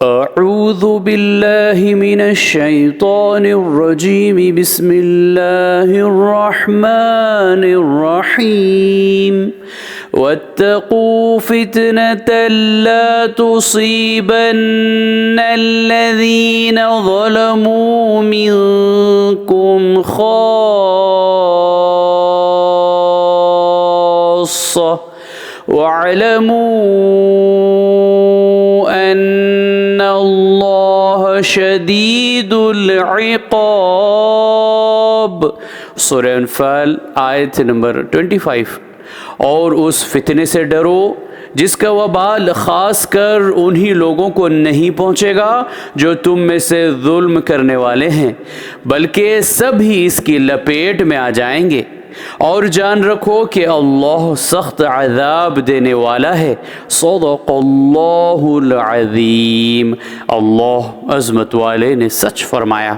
अऊज़ु बिल्लाहि मिनश शैतानिर रजीम बिस्मिल्लाहिर रहमानिर रहीम वत्तक़ू फ़ितनतन ला तुसीबन्नल्लज़ीना ज़लमू मिनकुम ख़ास्सा वअलमू अन्नल्लाह शदीदुल इक़ाब। सूरह अनफ़ाल आयत नंबर 25। और उस फितने से डरो जिसका वबाल ख़ास कर उन्हीं लोगों को नहीं पहुँचेगा जो तुम में से जुल्म करने वाले हैं, बल्कि सभी इसकी लपेट में आ जाएंगे। और जान रखो कि अल्लाह सख्त अज़ाब देने वाला है। सदक़ल्लाहुल अज़ीम। अल्लाह अज़मत वाले ने सच फरमाया।